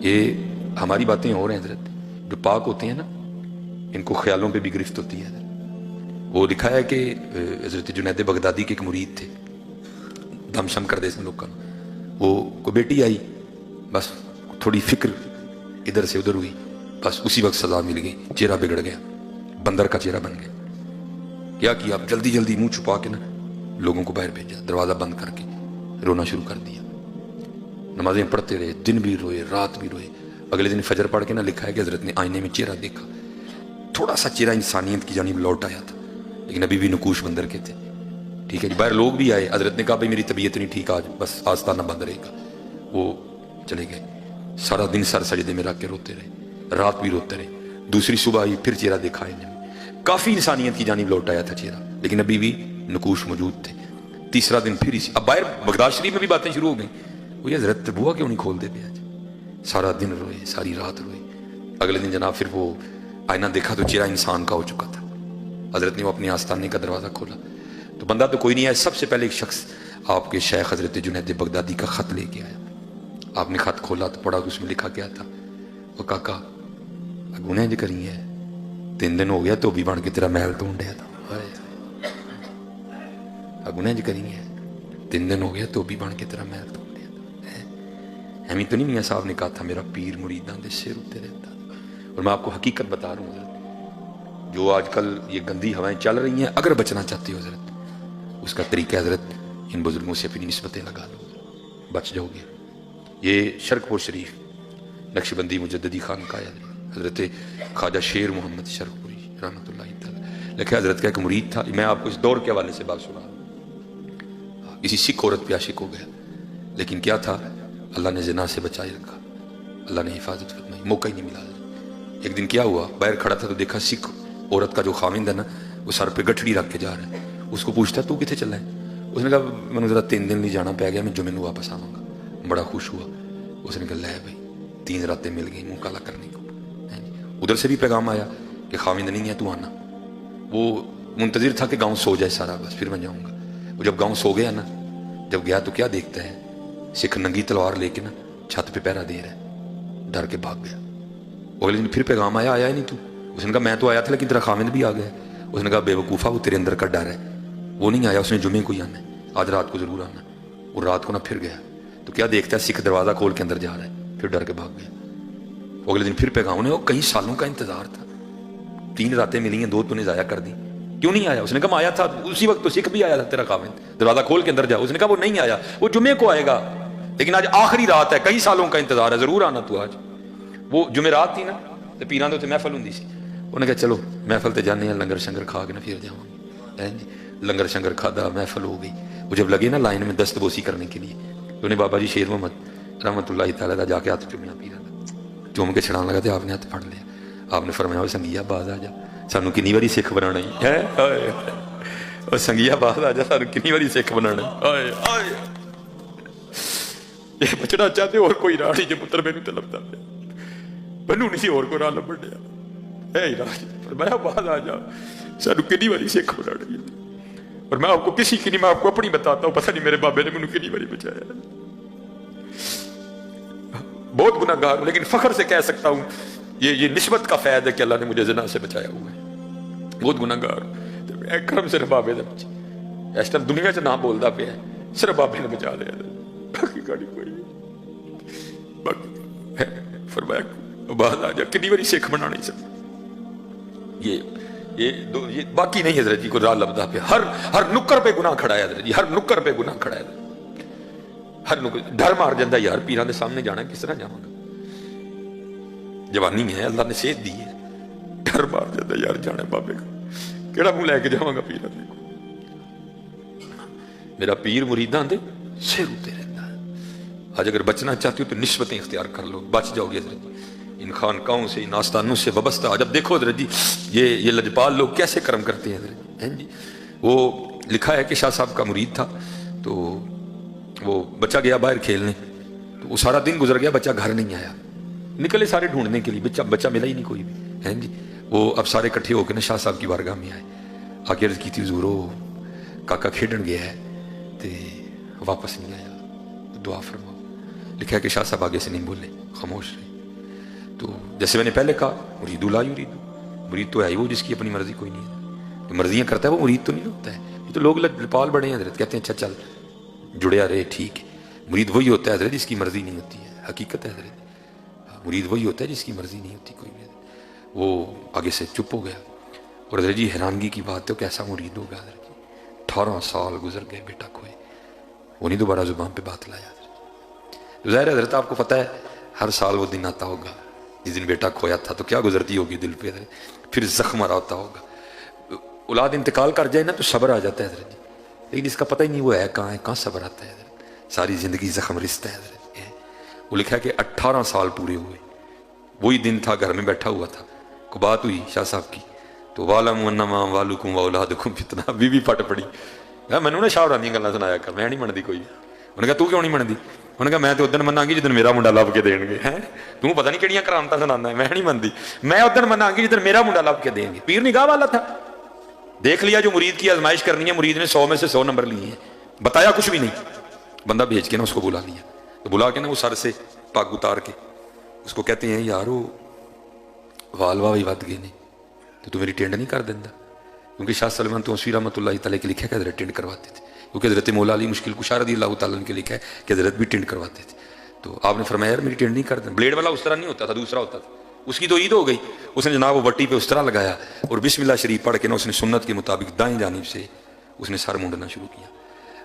یہ ہماری باتیں اور ہیں حضرت، جو پاک ہوتے ہیں نا ان کو خیالوں پہ بھی گرفت ہوتی ہے حضرت۔ وہ لکھا ہے کہ حضرت جنید بغدادی کے ایک مرید تھے، دم شم کر دے سن لوگ، وہ کو بیٹی آئی، بس تھوڑی فکر ادھر سے ادھر ہوئی، بس اسی وقت سزا مل گئی، چہرہ بگڑ گیا، بندر کا چہرہ بن گیا۔ کیا اب جلدی جلدی منہ چھپا کے نا لوگوں کو باہر بھیجا، دروازہ بند کر کے رونا شروع کر دیا، نمازیں پڑھتے رہے، دن بھی روئے رات بھی روئے۔ اگلے دن فجر پڑھ کے نا لکھا ہے کہ حضرت نے آئینے میں چہرہ دیکھا، تھوڑا سا چہرہ انسانیت کی جانب لوٹ آیا تھا، لیکن ابھی بھی نقوش بندر کے تھے۔ ٹھیک ہے جی، باہر لوگ بھی آئے، حضرت نے کہا بھائی میری طبیعت نہیں ٹھیک، آج بس آستانہ بند رہے گا۔ وہ چلے گئے، سارا دن سر سجدے میں رکھ کے روتے رہے، رات بھی روتے رہے۔ دوسری صبح آئی، پھر چہرہ دیکھا آئینے میں، کافی انسانیت کی جانب لوٹ آیا تھا چہرہ، لیکن ابھی بھی نقوش موجود تھے۔ تیسرا دن پھر اسی، اب باہر بغداد شریف میں بھی باتیں شروع ہو گئیں، وہ یہ حضرت بوا کیوں نہیں کھول دیتے آج؟ سارا دن روئے، ساری رات روئے۔ اگلے دن جناب پھر وہ آئینہ دیکھا تو چہرہ انسان کا ہو چکا تھا۔ حضرت نے وہ اپنے آستانے کا دروازہ کھولا تو بندہ تو کوئی نہیں آیا، سب سے پہلے ایک شخص آپ کے شیخ حضرت جنید بغدادی کا خط لے کے آیا۔ آپ نے خط کھولا تو پڑھا، اس میں لکھا کیا تھا؟ وہ کاکا گناہ جو کری ہے، 3 دن ہو گیا تو بھی بن کے تیرا محل تو ڈیا تھا، گناہ جو کری ہے 3 دن ہو گیا تو بھی بن کے تیرا محل تو ڈیا تھا۔ ہمیں تو نہیں میاں صاحب نے کہا تھا میرا پیر مریداں دے سر اتے رہتا تھا۔ اور میں آپ کو حقیقت بتا رہا ہوں حضرت، جو آج کل یہ گندی ہوائیں چل رہی ہیں، اگر بچنا چاہتے ہو حضرت، اس کا طریقہ حضرت ان بزرگوں سے اپنی نسبتیں لگا لو، بچ جاؤ گے۔ یہ شرک پور شریف نقش بندی مجددی خانقاہ ہے، حضرت خواجہ شیر محمد شرک پوری رحمۃ اللہ تعالی لکھا، حضرت کا ایک مرید تھا۔ میں آپ کو اس دور کے حوالے سے بات سنا رہا ہوں، کسی سکھ عورت پہ عاشق ہو گیا، لیکن کیا تھا، اللہ نے زنا سے بچائے رکھا، اللہ نے حفاظت فرمائی، موقع ہی نہیں ملا۔ ایک دن کیا ہوا، باہر کھڑا تھا تو دیکھا سکھ عورت کا جو خاوند ہے نا، وہ سر پہ گٹھڑی رکھ کے جا رہا ہے۔ اس کو پوچھتا تو کتنے چلا ہے؟ اس نے کہا میں نے ذرا 3 دن نہیں جانا پہ گیا، میں جمعے کو واپس آؤں گا۔ بڑا خوش ہوا، اس نے کہا لے بھائی 3 راتیں مل گئی منہ کالا کرنے کو۔ ادھر سے بھی پیغام آیا کہ خاوند نہیں ہے تو آنا۔ وہ منتظر تھا کہ گاؤں سو جائے سارا، بس پھر میں جاؤں گا۔ وہ جب گاؤں سو گیا نا، جب گیا تو کیا دیکھتا ہے، سکھ ننگی تلوار لے کے نا چھت پہ پہرا دے رہا ہے، ڈر کے بھاگ گیا۔ اگلے دن پھر پیغام آیا ہی نہیں تو؟ اس نے کہا میں تو آیا تھا لیکن تیرا خاوند بھی آ گیا۔ اس نے کہا بے وقوفا، وہ تیرے اندر کا ڈر ہے، وہ نہیں آیا، اس نے جمعے کو ہی آنا ہے، آج رات کو ضرور آنا ہے۔ وہ رات کو نہ پھر گیا تو کیا دیکھتا ہے، سکھ دروازہ کھول کے اندر جا رہا ہے، پھر ڈر کے بھاگ گیا۔ اگلے دن پھر پیغام، انہیں وہ کئی سالوں کا انتظار تھا، 3 راتیں ملی ہیں، 2 تو نے ضائع کر دی، کیوں نہیں آیا؟ اس نے کہا میں آیا تھا اسی وقت، تو سکھ بھی آیا تھا تیرا خاوند، دروازہ کھول کے اندر جا۔ اس نے کہا وہ نہیں آیا، وہ جمعے کو آئے گا، لیکن آج آخری رات ہے، کئی سالوں کا انتظار ہے، ضرور آنا تو آج۔ وہ جمعرات تھی نا تو پیران تو محفل ہوں سی، انہوں نے کہا چلو محفل تے جانے ہیں، لنگر شنگر کھا کے نا پھر جاؤں گے۔ لنگر شنگر کھادا، محفل ہو گئی۔ وہ جب لگے نا لائن میں دست بوسی کرنے کے لیے، تو انہیں بابا جی شیر محمد رحمۃ اللہ تعالیٰ دا جا کے ہاتھ چومیا، پیران چوم کے چھڑان لگا، تو آپ نے ہاتھ پھڑ لیا۔ آپ نے فرمایا سنگیا باز آ جا، سانو کنی باری سکھ بنانا ہی ہے، سنگیا باز آ جا، سانو کنی باری سکھ بنانا ہے۔ یہ بچنا چاہتے اور کوئی راہ نہیں، جو پتر مینوں تے لبدا پیا، بنو نہیں سی اور کوئی راہ لبن ڈیا، اے راہ فرمایا باز آ جا، سانو کنی باری سکھ بنانا ہے۔ اور میں آپ کو کسی کی نہیں، میں آپ کو اپنی بتاتا ہوں، پتہ نہیں میرے بابے نے مجھے کنی باری بچایا۔ بہت گناہ گار ہوں، لیکن فخر سے کہہ سکتا ہوں یہ نسبت کا فیض ہے کہ اللہ نے مجھے زنا سے بچایا ہوا ہے۔ بہت گناہ گار ہوں، اے کرم صرف بابے نے بچایا۔ اس ٹائم دنیا سے نہ بولتا پیا ہے، صرف بابے نے بچا لیا، باقی گاڑی کوئی نہیں۔ باقی فرمایا باز آ جا، کنی باری سکھ بنا نہیں سکتا۔ یہ باقی نہیں حضرت جی کو راہ لبدا پہ، ہر نکر پہ گناہ کھڑا ہے حضرت جی، ہر نکر پہ گناہ کھڑا ہے، ہر نکر ڈر مار جاندہ یار پیران دے سامنے جانا کس طرح جاواں گا، جوانی میں ہے اللہ نے صحت دی ہے، ڈر مار جاندہ یار جانا بابے کا کیڑا منہ لے کے جاواں گا پیران دے کو، میرا پیر مریداں دے سر اتے رہتا ہے۔ آج اگر بچنا چاہتے ہو تو نسبتیں اختیار کر لو، بچ جاؤ گے حضرت جی ان خانقاہوں سے، ان آستانوں سے وابستہ۔ جب دیکھو حضرت جی یہ لجپال لوگ کیسے کرم کرتے ہیں حضرت جی۔ وہ لکھا ہے کہ شاہ صاحب کا مرید تھا، تو وہ بچہ گیا باہر کھیلنے، تو وہ سارا دن گزر گیا، بچہ گھر نہیں آیا، نکلے سارے ڈھونڈنے کے لیے، بچہ ملا ہی نہیں کوئی بھی ہے جی۔ وہ اب سارے کٹھے ہو کے نا شاہ صاحب کی بارگاہ میں آئے، آ کے عرض کی تھی حضور کاکا کھیڈن گیا ہے تے واپس نہیں آیا، دعا فرماؤ۔ لکھا ہے کہ شاہ صاحب آگے سے نہیں بولے، خاموش رہے۔ تو جیسے میں نے پہلے کہا مرید لا یرید، مرید تو ہے ہی وہ جس کی اپنی مرضی کوئی نہیں ہے، جو مرضیاں کرتا ہے وہ مرید تو نہیں ہوتا ہے. یہ تو لوگ لپال بڑے ہیں حضرت، کہتے ہیں اچھا چل جڑیا رہے ٹھیک ہے. مرید وہی ہوتا ہے حضرت جس کی مرضی نہیں ہوتی ہے، حقیقت ہے حضرت. مرید وہی ہوتا ہے جس کی مرضی نہیں ہوتی کوئی بھی. وہ آگے سے چپ ہو گیا. اور حضرت جی حیرانگی کی بات ہے کیسا مرید ہوگا حضرت جی. 18 سال گزر گئے بیٹا کھوئے، وہ نہیں دوبارہ زبان پہ بات لایا حضرت. ظاہر ہے حضرت آپ کو پتہ ہے ہر سال وہ دن آتا ہوگا جس دن بیٹا کھویا تھا تو کیا گزرتی ہوگی دل پہ حضرت. پھر زخم آ رہا ہوتا ہوگا. اولاد انتقال کر جائے نا تو صبر آ جاتا ہے حضرت جی، لیکن اس کا پتہ ہی نہیں وہ ہے کہاں صبر آتا ہے حضرت. ساری زندگی زخم رشتہ ہے حضرت. وہ لکھا ہے کہ 18 سال پورے ہوئے. وہی دن تھا گھر میں بیٹھا ہوا تھا، کو بات ہوئی شاہ صاحب کی تو وَعْلَمُوا أَنَّمَا أَمْوَالُكُمْ وَأَوْلَادُكُمْ فِتْنَةٌ. بیوی پھٹ پڑی. میں نے شاہ رانی گلاں سنایا کر، میں نہیں منتی کوئی. انہوں نے کہا تو کیوں نہیں منتی؟ انہوں نے کہا میں تو ادھر مناں گی جدن میرا منڈا لب کے دین گے. توں پتہ نہیں کہڑیاں کرامتاں سنانا ہے. میں نہیں منتی، میں ادھر مناں گی جدن میرا منڈا لب کے دیں گے. پیر نگاہ والا تھا، دیکھ لیا جو مرید کی آزمائش کرنی ہے. مرید نے 100 میں سے 100 نمبر لیے ہیں. بتایا کچھ بھی نہیں، بندہ بھیج کے نا اس کو بلا لیا. تو بلا کے نا وہ سر سے پاگ اتار کے اس کو کہتے ہیں یارو وال واہ بھی ود گئے نے تو میری ٹینڈ نہیں کر دینا. کیونکہ شاہ سلمان توسوی رحمۃ اللہ تعالیٰ کے لکھا ہے کہ حضرت ٹینڈ کرواتے تھے. کیونکہ حضرت مولا علی مشکل کشا رضی اللہ تعالیٰ عنہ کے لکھا ہے کہ حضرت بھی ٹینڈ کرواتے تھے. تو آپ نے فرمایا یار میری ٹینڈ نہیں کر دینا. بلیڈ والا اس طرح نہیں ہوتا تھا، دوسرا ہوتا تھا. اس کی تو عید ہو گئی. اس نے جناب وہ وٹی پہ اس طرح لگایا اور بسم اللہ شریف پڑھ کے نا اس نے سنت کے مطابق دائیں جانب سے اس نے سر مونڈنا شروع کیا.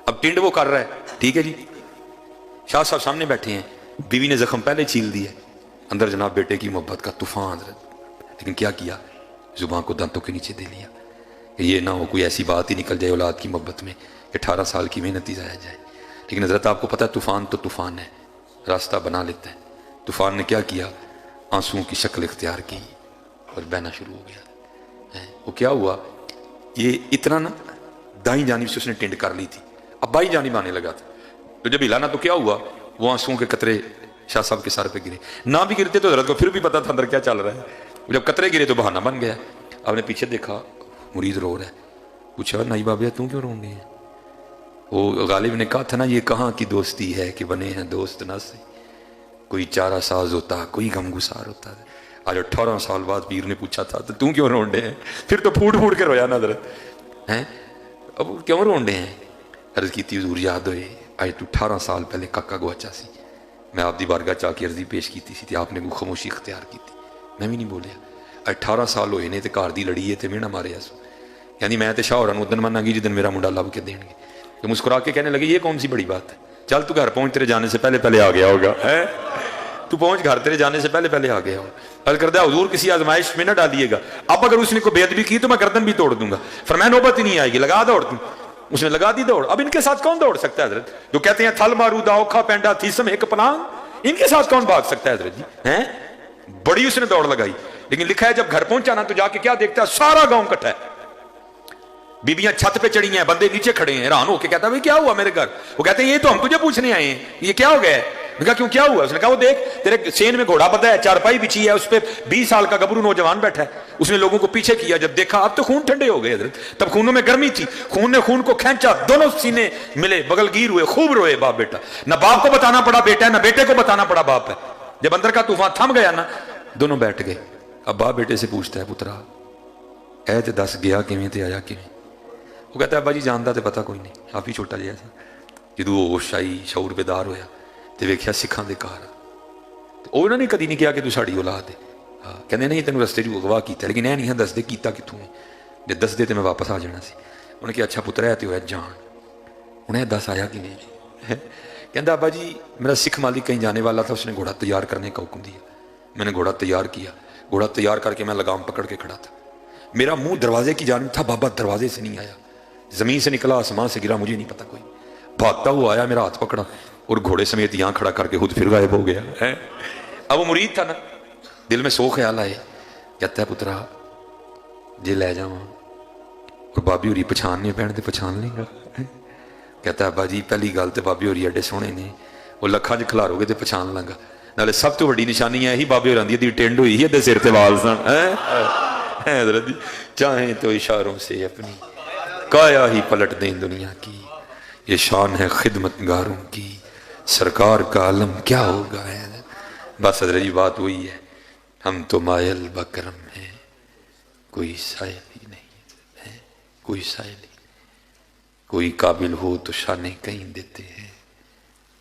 اب ٹینڈ وہ کر رہا ہے ٹھیک ہے جی. شاہ صاحب سامنے بیٹھے ہیں، بیوی نے زخم پہلے چھیل دیا ہے، اندر جناب بیٹے کی محبت کا طوفان حضرت. لیکن کیا کیا؟ زبان کو دانتوں کے نیچے دے لیا کہ یہ نہ ہو کوئی ایسی بات ہی نکل جائے اولاد کی محبت میں کہ 18 سال کی محنت ہی ضائع جائے. لیکن حضرت آپ کو پتہ ہے طوفان تو طوفان ہے، راستہ بنا لیتا ہے. طوفان نے کیا کیا؟ آنسوؤں کی شکل اختیار کی اور بہنا شروع ہو گیا. وہ کیا ہوا؟ یہ اتنا نا دائیں جانب سے اس نے ٹینڈ کر لی تھی، اب بائیں جانب آنے لگا تھا. تو جب ہلانا تو کیا ہوا؟ وہ آنسوؤں کے قطرے شاہ صاحب کے سر پہ گرے. نہ بھی گرتے تو حضرت کو پھر بھی پتا تھا اندر کیا چل رہا ہے. جب قطرے گرے تو بہانہ بن گیا. آپ نے پیچھے دیکھا مرید رو رہا ہے. پوچھا نائی بابیا تم کیوں رون رہے ہیں؟ وہ غالب نے کہا تھا نا یہ کہاں کی دوستی ہے کہ بنے ہیں دوست نہ سے، کوئی چارہ ساز ہوتا کوئی غم گسار ہوتا. آج 18 سال بعد پیر نے پوچھا تھا تو تم کیوں رون رہے ہیں؟ پھر تو پھوٹ پھوٹ کے رویا نا حضرت. اب کیوں رون رہے ہیں؟ عرض کی تھی حضور یاد ہوئے آج تو 18 سال پہلے کاکا گواچا سی، میں آپ دی بارگاہ چاہ کے عرضی پیش کی تھی آپ نے کو خاموشی اختیار کی تھی، میں بھی نہیں بولیا. 18 سال ہوئے نے تے گھر دی لڑی ہے تے میں نہ ماریا سو. یعنی میں تے شاہ ہوراں ادن مناں گی جدن میرا منڈا لب کے دین گے. تو مسکرا کے کہنے لگے یہ کون سی بڑی بات ہے، چل تو گھر پہنچ تیرے جانے سے پہلے پہلے آ گیا ہوگا. تو پہنچ گھر تیرے جانے سے پہلے پہلے آ گیا ہوگا. عرض کردہ حضور کسی آزمائش میں نہ ڈالیے گا، اب اگر اس نے کوئی بے ادبی کی تو میں گردن بھی توڑ دوں گا. فرمایا نوبت ہی نہیں آئے گی، لگا دوڑ تم. اس نے لگا دی دوڑ. اب ان کے ساتھ کون دوڑ سکتا ہے حضرت؟ جو کہتے ہیں تھل مارو دا اوکھا پینڈا تھیسم ایک پلانگ، ان کے ساتھ کون بھاگ سکتا ہے حضرت جی؟ بڑی اس نے دوڑ لگائی. لیکن لکھا ہے جب گھر پہنچا نا تو جا کے کیا دیکھتا ہے؟ سارا گاؤں کٹھا ہے، بیبیاں چھت پہ چڑھی ہیں، بندے نیچے کھڑے ہیں. حیران ہو کے کہتا ہے بھئی کیا ہوا میرے گھر؟ وہ کہتے ہیں یہ تو ہم تجھے پوچھنے آئے ہیں یہ کیا ہو گیا ہے. میں کہا کیوں کیا ہوا؟ اس نے کہا وہ دیکھ تیرے سین میں گھوڑا بندھا ہے، چارپائی بچھی ہے، اس پہ 20 سال کا گبرو نوجوان بیٹھا ہے. اس نے لوگوں کو پیچھے کیا، جب دیکھا اب تو خون ٹھنڈے ہو گئے حضرت. تب خونوں میں گرمی تھی، خون نے خون کو کھینچا، دونوں سینے ملے، بغل گیر ہوئے، خوب روئے باپ بیٹا. نہ باپ کو بتانا پڑا بیٹا ہے، نہ بیٹے کو بتانا پڑا باپ ہے. جب اندر کا طوفان تھم گیا نا دونوں بیٹھ گئے. اب باپ بیٹے سے پوچھتا ہے پترا اے تے دس گیا کیویں تے آیا کیویں؟ وہ کہتا ہے ابا جی جاندا تے پتہ کوئی نہیں، کافی چھوٹا جہا سا. جدوں ہوش آئی شعور بیدار ہویا تے ویکھیا سکھاں دے گھر. وہ انہوں نے کدی نہیں کیا کہ تو ساڑی اولاد ہے. کہندے نہیں تینوں رستے جو اغوا کیتا، لیکن اے نہیں دس دے کیتا کتوں ہے. جے دس دے تے میں واپس آ جانا سی. انہوں نے کہا اچھا پتر ہے تے ہویا جان. انہیں دس آیا کہ نہیں؟ کہندا ابا جی میرا سکھ مالک کہیں جانے والا تھا، اس نے گھوڑا تیار کرنے کا حکم دیا. میں نے گھوڑا تیار کیا، گھوڑا تیار کر کے میں لگام پکڑ کے کھڑا تھا. میرا منہ دروازے کی جانب تھا، بابا دروازے سے نہیں آیا، زمین سے نکلا آسمان سے گرا، مجھے نہیں پتا کوئی. بھاگتا ہوا آیا، میرا ہاتھ پکڑا اور گھوڑے سمیت یہاں کھڑا کر کے خود پھر غائب ہو گیا. اب وہ مرید تھا نا، دل میں سو خیال آئے. کہتا ہے پترا جے لے جاواں اور بابی ہوری پچھاننے پہن تے پچھان لیں گا. کہتا ہے ابا جی پہلی گل تے بابی ہوری ایڈے سونے نے، وہ لکھاں چ کھلارو گے تے پچھان لوں گا. نالے سب تو بڑی نشانی ہے یہی بابے ہوراں دی ٹینڈ ہوئی ہے تے سر تے وال سن. حضرت چاہیں تو اشاروں سے اپنی کایا ہی پلٹ دیں دنیا کی، یہ شان ہے خدمت گاروں کی، سرکار کا علم کیا ہوگا ہے. بس حضرت جی بات وہی ہے ہم تو مائل بکرم ہیں، کوئی سائل ہی نہیں ہے، کوئی سائل ہی نہیں، کوئی قابل ہو تو شانے کہیں دیتے ہیں،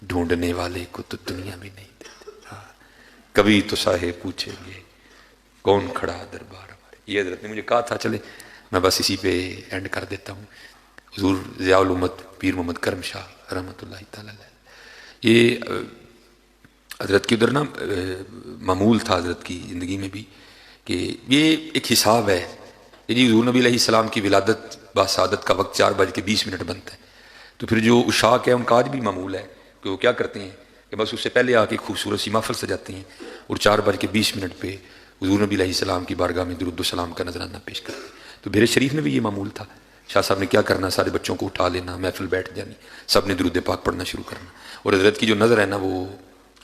ڈھونڈنے والے کو تو دنیا بھی نہیں دیتے۔ کبھی تو صاحب پوچھیں گے کون کھڑا دربار ہمارے۔ یہ حضرت نے مجھے کہا تھا، چلے میں بس اسی پہ اینڈ کر دیتا ہوں۔ حضور ضیاء الامت پیر محمد کرم شاہ رحمۃ اللہ تعالی علیہ، یہ حضرت کی ادھر نا معمول تھا حضرت کی زندگی میں بھی کہ یہ ایک حساب ہے کہ جی حضور نبی علیہ السلام کی ولادت باسعادت کا وقت 4:20 بنتا ہے، تو پھر جو عشاق ہے ان کا آج بھی معمول ہے کہ وہ کیا کرتے ہیں کہ بس اس سے پہلے آ کے خوبصورت سی محفل سجاتے ہیں اور 4:20 پہ حضور نبی علیہ السلام کی بارگاہ میں درود و سلام کا نذرانہ پیش کرتے ہیں۔ تو بیرے شریف میں بھی یہ معمول تھا، شاہ صاحب نے کیا کرنا، سارے بچوں کو اٹھا لینا، محفل بیٹھ جانی، سب نے درود پاک پڑھنا شروع کرنا، اور حضرت کی جو نظر ہے نا وہ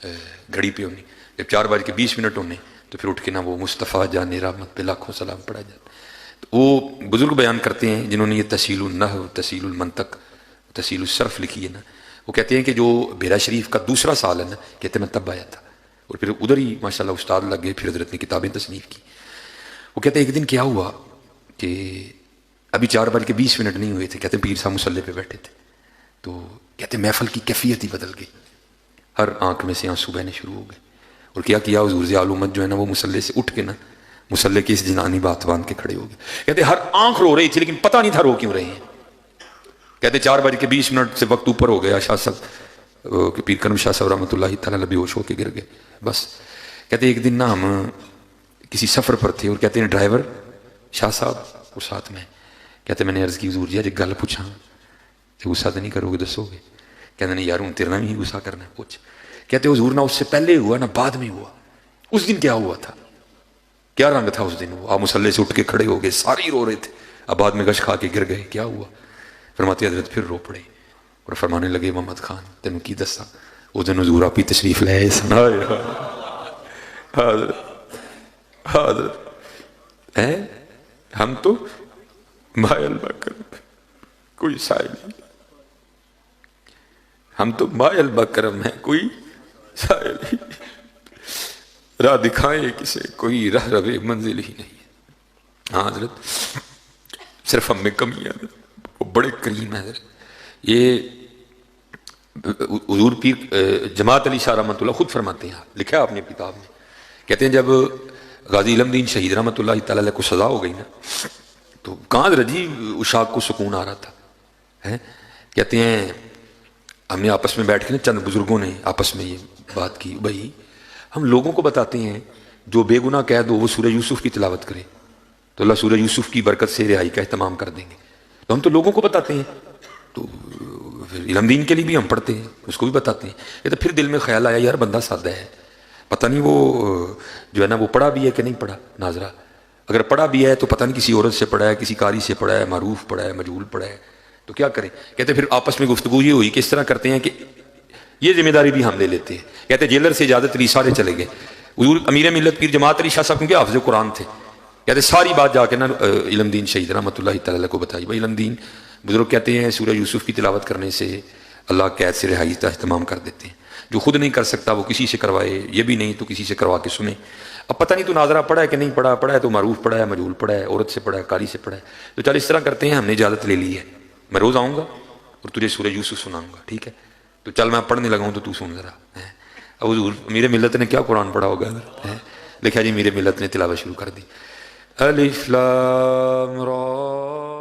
گھڑی پہ ہونی، جب 4:20 ہونے تو پھر اٹھ کے نا وہ مصطفیٰ جان رحمت پہ لاکھوں سلام پڑھا جاتا۔ تو وہ بزرگ بیان کرتے ہیں جنہوں نے یہ تسہیل النحو، تسہیل المنطق، تسہیل الصرف لکھی ہے نا، وہ کہتے ہیں کہ جو بیرا شریف کا دوسرا سال ہے نا، کہتے ہیں میں تب آیا تھا، اور پھر ادھر ہی ماشاءاللہ استاد لگ گئے، پھر حضرت نے کتابیں تصنیف کی۔ وہ کہتے ہیں ایک دن کیا ہوا کہ ابھی 4:20 نہیں ہوئے تھے، کہتے ہیں پیر صاحب مصلی پہ بیٹھے تھے، تو کہتے ہیں محفل کی کیفیت ہی بدل گئی، ہر آنکھ میں سے آنسو بہنے شروع ہو گئے، اور کیا حضور ضیاء الامت جو ہے نا وہ مصلی سے اٹھ کے نا مصلی کی اس جنانی بات باندھ کے کھڑے ہو گئے۔ کہتے ہر آنکھ رو رہی تھی لیکن پتہ نہیں تھا رو کیوں رہے ہیں۔ کہتے 4:20 سے وقت اوپر ہو گیا، شاہ صاحب کہ پیر کرم شاہ صاحب رحمۃ اللہ تعالیٰ بے ہوش ہو کے گر گئے۔ بس کہتے ایک دن نا ہم کسی سفر پر تھے، اور کہتے ہیں ڈرائیور شاہ صاحب اور ساتھ میں، کہتے میں نے عرض کی حضور جی ایک گل پوچھاں، غصہ تو نہیں کرو گے، دسو گے؟ کہتے نہیں یار ہوں تیرنا بھی غصہ کرنا ہے، پوچھ۔ کہتے حضور نہ اس سے پہلے ہوا نہ بعد میں ہوا، اس دن کیا ہوا تھا، کیا رنگ تھا اس دن؟ وہ آپ مصلی سے اٹھ کے کھڑے ہو گئے، ساری رو رہے تھے، اب بعد میں گش کھا کے گر گئے، کیا ہوا؟ فرماتے حضرت پھر رو پڑے اور فرمانے لگے محمد خان تینوں کی دسا، اس دن حضور آپ ہی تشریف لائے سنا حضرت ہے، ہم تو مائل بکرم کوئی سائل نہیں، ہم تو مائل بکرم ہیں کوئی سائل ہی، راہ دکھائے کسے کوئی راہ روے منزل ہی نہیں ہے۔ ہاں حضرت صرف ہم میں کمی ہے، وہ بڑے کریم ہے حضرت۔ یہ حضور پیر جماعت علی شاہ رحمۃ اللہ خود فرماتے ہیں، لکھا ہے آپ نے کتاب میں، کہتے ہیں جب غازی علم دین شہید رحمۃ اللہ تعالی علیہ کو سزا ہو گئی نا، تو کہاں رجی اشاق کو سکون آ رہا تھا، کہتے ہیں ہم نے آپس میں بیٹھ کے نا چند بزرگوں نے آپس میں یہ بات کی، بھائی ہم لوگوں کو بتاتے ہیں جو بے گناہ قید ہو وہ سورہ یوسف کی تلاوت کرے تو اللہ سورہ یوسف کی برکت سے رہائی کا اہتمام کر دیں گے، تو ہم تو لوگوں کو بتاتے ہیں، تو علم دین کے لیے بھی ہم پڑھتے ہیں، اس کو بھی بتاتے ہیں۔ یہ تو پھر دل میں خیال آیا یار بندہ سادہ ہے، پتہ نہیں وہ جو ہے نا وہ پڑھا بھی ہے کہ نہیں پڑھا، ناظرہ اگر پڑھا بھی ہے تو پتہ نہیں کسی عورت سے پڑھا ہے، کسی قاری سے پڑھا ہے، معروف پڑھا ہے، مجہول پڑھا ہے، تو کیا کریں؟ کہتے پھر آپس میں گفتگو یہ ہوئی کہ اس طرح کرتے ہیں کہ یہ ذمہ داری بھی ہم لے لیتے ہیں۔ کہتے جیلر سے اجازت لی، سارے چلے گئے، حضور امیر ملت پیر جماعت علی شاہ صاحب کیونکہ حافظ قرآن تھے، کہتے ساری بات جا کے نا علم دین شہید رحمۃ اللہ تعالی کو بتائی۔ بھائی علم دین بزرگ کہتے ہیں سورہ یوسف کی تلاوت کرنے سے اللہ قید سے رہائی کا اہتمام کر دیتے ہیں، جو خود نہیں کر سکتا وہ کسی سے کروائے، یہ بھی نہیں تو کسی سے کروا کے سنے۔ اب پتہ نہیں تو ناظرہ پڑھا ہے کہ نہیں پڑھا، پڑھا ہے تو معروف پڑھا ہے، مجہول پڑھا ہے، عورت سے پڑھا ہے، قاری سے پڑھا ہے، تو چل اس طرح کرتے ہیں ہم نے اجازت لے لی ہے، میں روز آؤں گا اور تجھے سورہ یوسف سناؤں گا، ٹھیک ہے؟ تو چل میں پڑھنے لگا ہوں تو سن ذرا۔ اب حضور میرے ملت نے کیا قرآن پڑھا ہوگا، لکھا جی میرے ملت نے تلاوت شروع کر دی، الف لام را